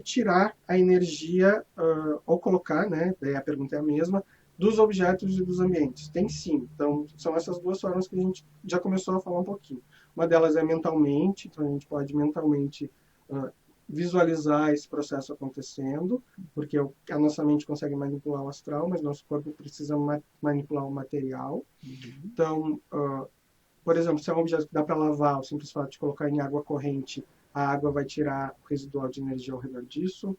tirar a energia, ou colocar, né, daí a pergunta é a mesma, dos objetos e dos ambientes. Tem sim. Então, são essas duas formas que a gente já começou a falar um pouquinho. Uma delas é mentalmente, então a gente pode mentalmente uh, visualizar esse processo acontecendo, porque a nossa mente consegue manipular o astral, mas nosso corpo precisa manipular o material. Uhum. Então, por exemplo, se é um objeto que dá para lavar, o simples fato de colocar em água corrente, a água vai tirar o residual de energia ao redor disso.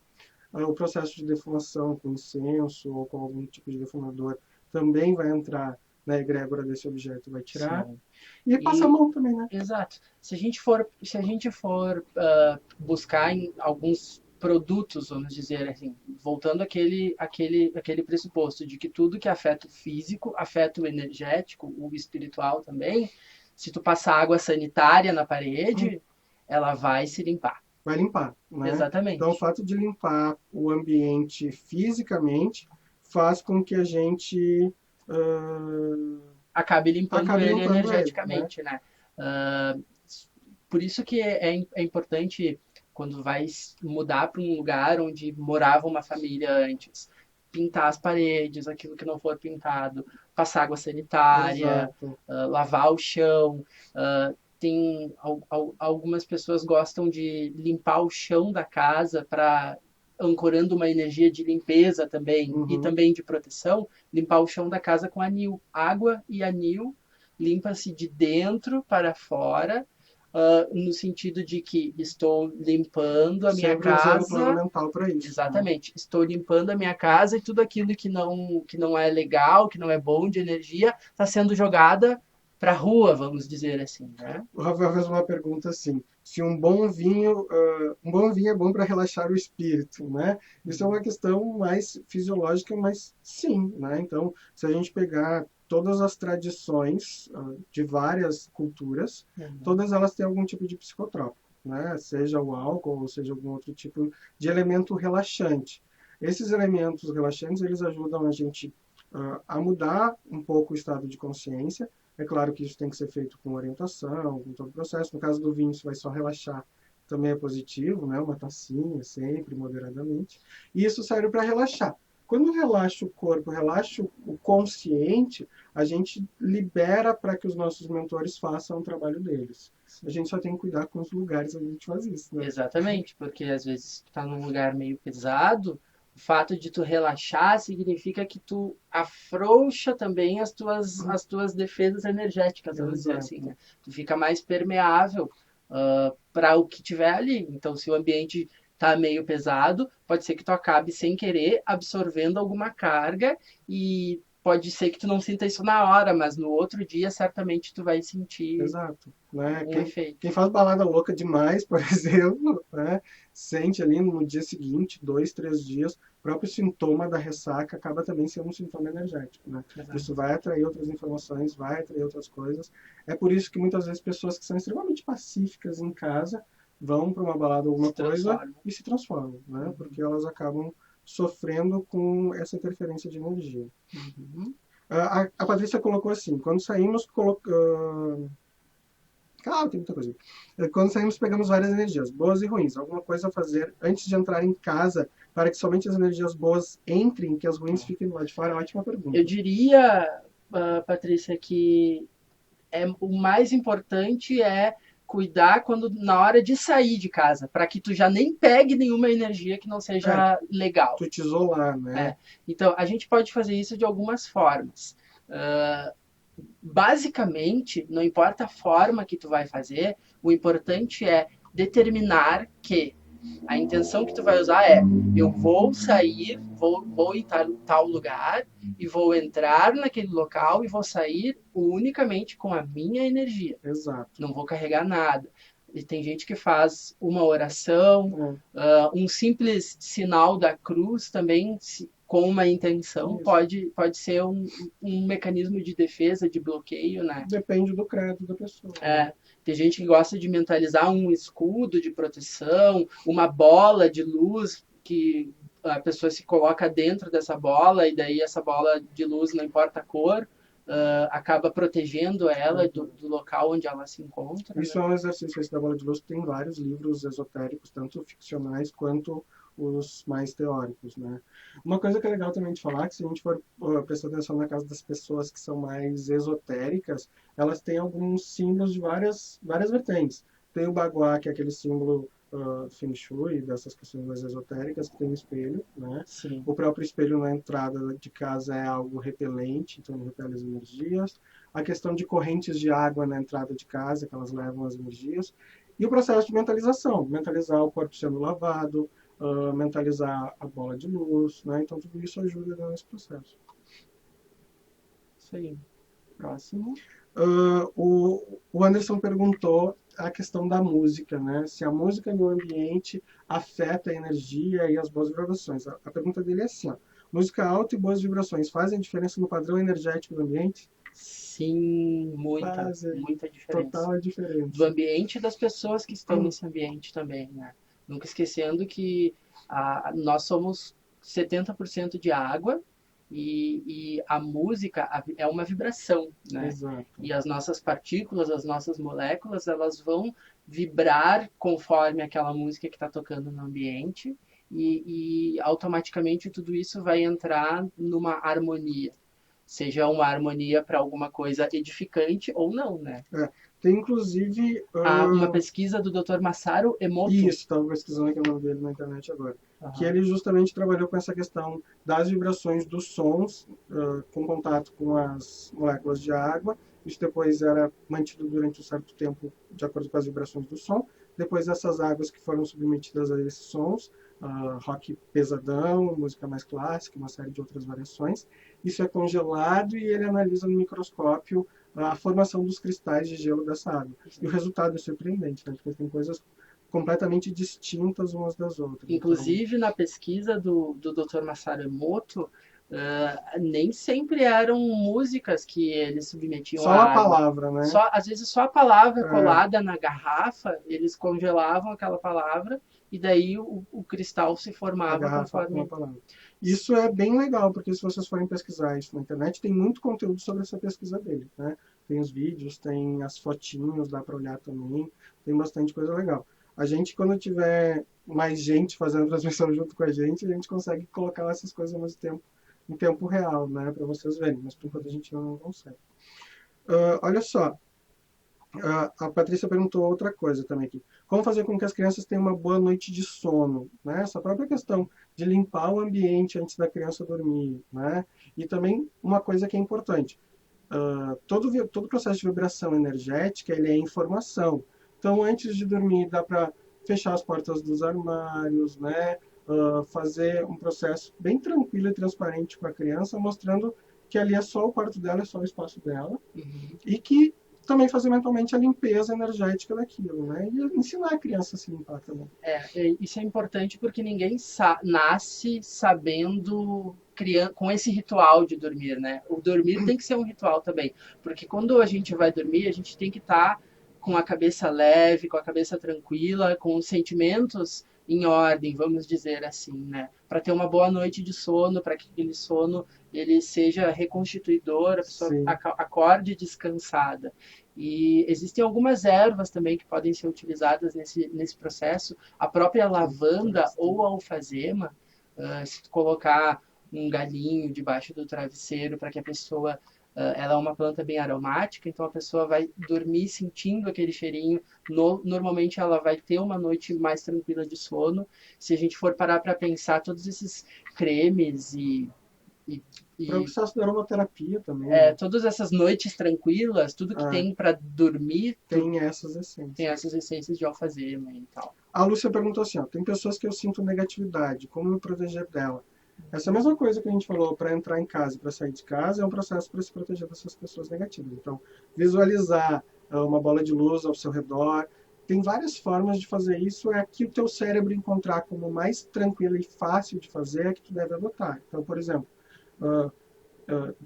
O processo de defumação com incenso ou com algum tipo de defumador também vai entrar na egrégora desse objeto e vai tirar. Sim. E passa a E, mão também, né? exato. Se a gente for buscar em alguns produtos, vamos dizer assim, voltando aquele pressuposto de que tudo que afeta o físico, afeta o energético, o espiritual também, se tu passar água sanitária na Hum, parede, ela vai se limpar. vai limpar, né? Então, o Exatamente. fato de limpar o ambiente fisicamente faz com que a gente Acabe limpando acabe ele limpando ele, né? energeticamente, né? Uh, por isso que é importante quando vai mudar para um lugar onde morava uma família antes, pintar as paredes, aquilo que não for pintado, passar água sanitária, Exato. lavar o chão. Tem algumas pessoas gostam de limpar o chão da casa para ancorando uma energia de limpeza também e Uhum. também de proteção, limpar o chão da casa com anil, água e anil, limpa-se de dentro para fora, no sentido de que estou limpando a minha Sempre usando o plano casa. mental para isso, né? Exatamente. Estou limpando a minha casa e tudo aquilo que não é legal, que não é bom de energia, está sendo jogada para a rua, vamos dizer assim, né? O Rafael fez uma pergunta assim: se um bom vinho é bom para relaxar o espírito, né? Isso é uma questão mais fisiológica, mas sim, né? Então, se a gente pegar todas as tradições de várias culturas, Uhum. todas elas têm algum tipo de psicotrópico, né? Seja o álcool ou seja algum outro tipo de elemento relaxante. Esses elementos relaxantes, eles ajudam a gente a mudar um pouco o estado de consciência. É claro que isso tem que ser feito com orientação, com todo o processo. No caso do vinho, isso vai só relaxar, também é positivo, né? Uma tacinha, sempre, moderadamente. E isso serve para relaxar. Quando relaxa o corpo, relaxa o consciente, a gente libera para que os nossos mentores façam o trabalho deles. A gente só tem que cuidar com os lugares onde a gente faz isso, né? Exatamente, porque às vezes tu tá num lugar meio pesado, o fato de tu relaxar significa que tu afrouxa também as tuas defesas energéticas, vamos dizer assim, Exato. né? Tu fica mais permeável para o que tiver ali. Então, se o ambiente tá meio pesado, pode ser que tu acabe sem querer absorvendo alguma carga e pode ser que tu não sinta isso na hora, mas no outro dia certamente tu vai sentir Exato, né? algum Quem efeito. faz balada louca demais, por exemplo, né? Sente ali no dia seguinte, 2, 3 dias, o próprio sintoma da ressaca acaba também sendo um sintoma energético, né? Isso Exato. vai atrair outras informações, vai atrair outras coisas. É por isso que muitas vezes pessoas que são extremamente pacíficas em casa vão para uma balada ou alguma Se coisa transforma. e se transformam, né? Uhum. Porque elas acabam sofrendo com essa interferência de energia. Uhum. A Patrícia colocou assim, quando saímos, claro, tem muita coisa. Quando saímos, pegamos várias energias, boas e ruins. Alguma coisa a fazer antes de entrar em casa para que somente as energias boas entrem e que as ruins fiquem lá de fora? Ótima Eu pergunta. diria, Patrícia, que o mais importante é cuidar quando na hora de sair de casa, para que tu já nem pegue nenhuma energia que não É, seja legal. tu te isolar, É. né? Então, a gente pode fazer isso de algumas formas. Basicamente, não importa a forma que tu vai fazer, o importante é determinar que a intenção que tu vai usar é: eu vou sair, vou em tal lugar e vou entrar naquele local e vou sair unicamente com a minha energia. Exato. Não vou carregar nada. E tem gente que faz uma oração, É, um simples sinal da cruz também, com uma intenção, isso. pode ser um mecanismo de defesa, de bloqueio, né? Depende do credo da pessoa, né? É, tem gente que gosta de mentalizar um escudo de proteção, uma bola de luz que a pessoa se coloca dentro dessa bola e daí essa bola de luz, não importa a cor, acaba protegendo ela Uhum. do local onde ela se encontra, Isso né? é um exercício, esse da bola de luz. Tem vários livros esotéricos, tanto ficcionais quanto os mais teóricos, né? Uma coisa que é legal também de falar, que se a gente for prestar atenção na casa das pessoas que são mais esotéricas, elas têm alguns símbolos de várias vertentes. Tem o Bagua, que é aquele símbolo Feng Shui, dessas questões mais esotéricas, que tem um espelho, né? Sim. O próprio espelho na entrada de casa é algo repelente, então ele repele as energias. A questão de correntes de água na entrada de casa, que elas levam as energias. E o processo de mentalização, mentalizar o corpo sendo lavado, mentalizar a bola de luz, né? Então tudo isso ajuda nesse processo. Isso aí. Próximo. O Anderson perguntou a questão da música, né? Se a música no ambiente afeta a energia e as boas vibrações. A pergunta dele é assim, ó, música alta e boas vibrações fazem diferença no padrão energético do ambiente? Sim, muita, Fazem muita diferença. total Do diferença. ambiente e das pessoas que estão nesse ambiente também, né? Nunca esquecendo que nós somos 70% de água e a música é uma vibração, né? Exato. E as nossas partículas, as nossas moléculas, elas vão vibrar conforme aquela música que está tocando no ambiente e automaticamente tudo isso vai entrar numa harmonia. Seja uma harmonia para alguma coisa edificante ou não, né? Tem inclusive Há uma pesquisa do Dr. Masaru Emoto. isso, estava pesquisando aqui o nome dele na internet agora. Que ele justamente trabalhou com essa questão das vibrações dos sons com contato com as moléculas de água. Isso depois era mantido durante um certo tempo de acordo com as vibrações do som. Depois essas águas que foram submetidas a esses sons, rock pesadão, música mais clássica, uma série de outras variações. Isso é congelado e ele analisa no microscópio a formação dos cristais de gelo dessa água. E o resultado é surpreendente, né? Porque tem coisas completamente distintas umas das outras. Inclusive, na pesquisa do Dr. Masaru Emoto, nem sempre eram músicas que eles submetiam só à a água. palavra, né? Às vezes só a palavra colada na garrafa, eles congelavam aquela palavra e daí o cristal se formava conforme... Isso é bem legal, porque se vocês forem pesquisar isso na internet, tem muito conteúdo sobre essa pesquisa dele, né? Tem os vídeos, tem as fotinhos, dá para olhar também, tem bastante coisa legal. A gente, quando tiver mais gente fazendo a transmissão junto com a gente consegue colocar essas coisas ao mesmo tempo, em tempo real, né? Para vocês verem, mas por enquanto a gente não consegue. Olha só, a Patrícia perguntou outra coisa também aqui. Como fazer com que as crianças tenham uma boa noite de sono? Né? Essa própria questão de limpar o ambiente antes da criança dormir. Né? E também uma coisa que é importante. Todo processo de vibração energética ele é informação. Então, antes de dormir, dá para fechar as portas dos armários, né? Fazer um processo bem tranquilo e transparente com a criança, mostrando que ali é só o quarto dela, é só o espaço dela. E que também fazer mentalmente a limpeza energética daquilo, né? E ensinar a criança a se limpar também. Isso é importante porque ninguém nasce sabendo, com esse ritual de dormir, né? O dormir tem que ser um ritual também, porque quando a gente vai dormir, a gente tem que estar com a cabeça leve, com a cabeça tranquila, com os sentimentos em ordem, vamos dizer assim, né? Para ter uma boa noite de sono, para que aquele sono ele seja reconstituidor, a pessoa acorde descansada. E existem algumas ervas também que podem ser utilizadas nesse processo. A própria lavanda ou a alfazema, se tu colocar um galinho debaixo do travesseiro para que a pessoa... ela é uma planta bem aromática, então a pessoa vai dormir sentindo aquele cheirinho. Normalmente ela vai ter uma noite mais tranquila de sono. Se a gente for parar para pensar, todos esses cremes para o processo da aromaterapia também. Né? Todas essas noites tranquilas, tudo que tem para dormir... Tem essas essências. Tem essas essências de alfazema e tal. A Lúcia perguntou assim, ó, tem pessoas que eu sinto negatividade, como me proteger dela? Essa mesma coisa que a gente falou, para entrar em casa e para sair de casa, é um processo para se proteger dessas pessoas negativas. Então, visualizar uma bola de luz ao seu redor. Tem várias formas de fazer isso, é que o teu cérebro encontrar como mais tranquilo e fácil de fazer, é que tu deve adotar. Então, por exemplo,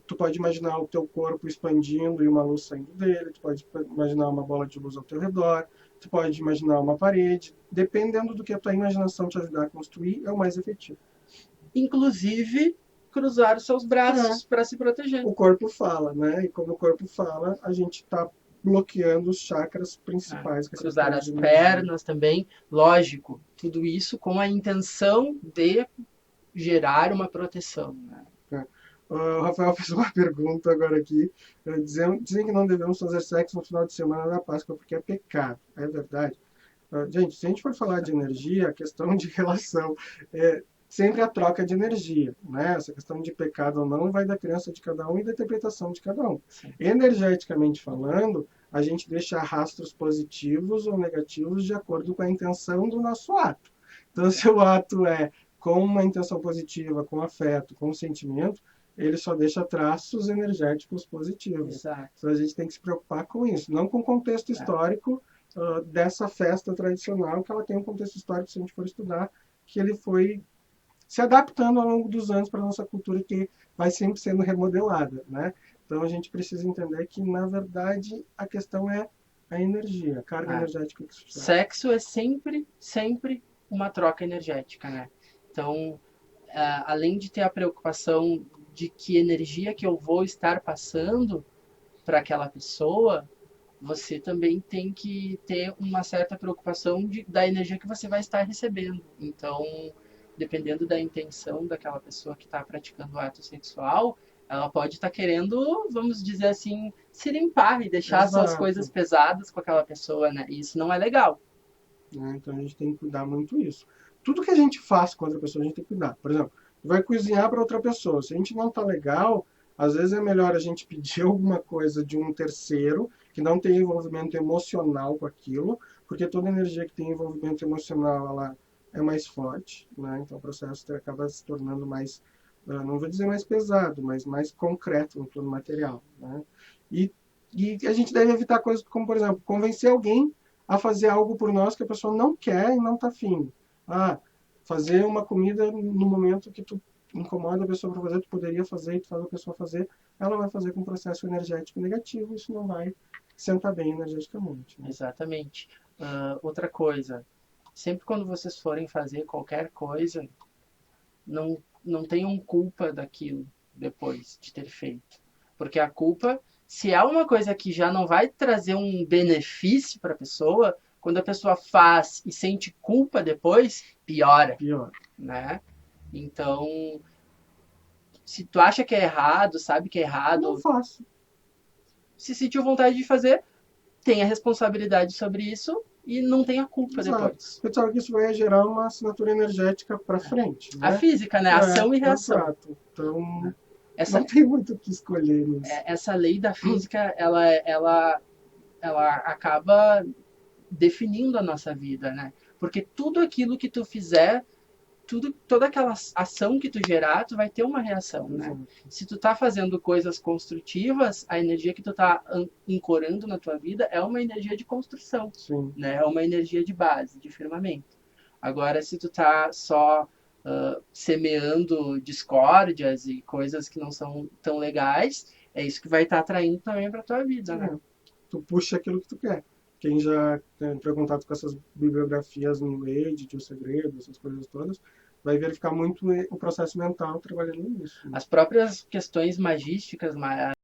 tu pode imaginar o teu corpo expandindo e uma luz saindo dele, tu pode imaginar uma bola de luz ao teu redor, tu pode imaginar uma parede. Dependendo do que a tua imaginação te ajudar a construir, é o mais efetivo. Inclusive, cruzar os seus braços para se proteger. O corpo fala, né? E como o corpo fala, a gente está bloqueando os chakras principais. Que cruzar são as de energia. pernas também, lógico, tudo isso com a intenção de gerar uma proteção, né? O Rafael fez uma pergunta agora aqui. Dizem que não devemos fazer sexo no final de semana da Páscoa porque é pecado. É verdade? Gente, se a gente for falar de energia, a questão de relação é sempre a troca de energia, né? Essa questão de pecado ou não vai da crença de cada um e da interpretação de cada um. Sim. Energeticamente falando, a gente deixa rastros positivos ou negativos de acordo com a intenção do nosso ato. Então, se o ato é com uma intenção positiva, com afeto, com sentimento, ele só deixa traços energéticos positivos. Exato. Então, a gente tem que se preocupar com isso, não com o contexto histórico dessa festa tradicional, que ela tem um contexto histórico, se a gente for estudar, que ele foi se adaptando ao longo dos anos para a nossa cultura, que vai sempre sendo remodelada, né? Então a gente precisa entender que, na verdade, a questão é a energia, a carga energética que isso traz. Sexo é sempre uma troca energética, né? Então, além de ter a preocupação de que energia que eu vou estar passando para aquela pessoa, você também tem que ter uma certa preocupação da energia que você vai estar recebendo. Então, dependendo da intenção daquela pessoa que está praticando o ato sexual, ela pode estar querendo, vamos dizer assim, se limpar e deixar suas coisas pesadas com aquela pessoa, né? E isso não é legal. Então a gente tem que cuidar muito disso. Tudo que a gente faz com outra pessoa, a gente tem que cuidar. Por exemplo, vai cozinhar para outra pessoa. Se a gente não tá legal, às vezes é melhor a gente pedir alguma coisa de um terceiro que não tem envolvimento emocional com aquilo, porque toda energia que tem envolvimento emocional, ela é mais forte, né? Então o processo acaba se tornando mais, não vou dizer mais pesado, mas mais concreto no plano material, né? E a gente deve evitar coisas como, por exemplo, convencer alguém a fazer algo por nós que a pessoa não quer e não está afim. Fazer uma comida no momento que tu incomoda a pessoa para fazer, tu poderia fazer e tu faz a pessoa fazer, ela vai fazer com um processo energético negativo, isso não vai sentar bem energeticamente. Né? Exatamente. Outra coisa, sempre quando vocês forem fazer qualquer coisa, não tenham culpa daquilo depois de ter feito. Porque a culpa, se há uma coisa que já não vai trazer um benefício para a pessoa, quando a pessoa faz e sente culpa depois, piora. Né? Então, se tu acha que é errado, sabe que é errado, não faço. Se sentiu vontade de fazer, tenha responsabilidade sobre isso e não tenha culpa depois. Porque sabe que isso vai gerar uma assinatura energética para frente. Né? A física, né? Ação e reação. Exato. Então, não tem muito o que escolher nisso. Essa lei da física, ela acaba definindo a nossa vida, né? Porque tudo aquilo que tu fizer, toda aquela ação que tu gerar, tu vai ter uma reação, né? Se tu tá fazendo coisas construtivas, a energia que tu tá ancorando na tua vida é uma energia de construção, né? É uma energia de base, de firmamento. Agora, se tu tá só semeando discórdias e coisas que não são tão legais, é isso que vai estar atraindo também pra tua vida, né? Tu puxa aquilo que tu quer. Quem já entrou em contato com essas bibliografias New Age, de O Segredo, essas coisas todas, vai verificar muito o processo mental trabalhando nisso. Né? As próprias questões magísticas,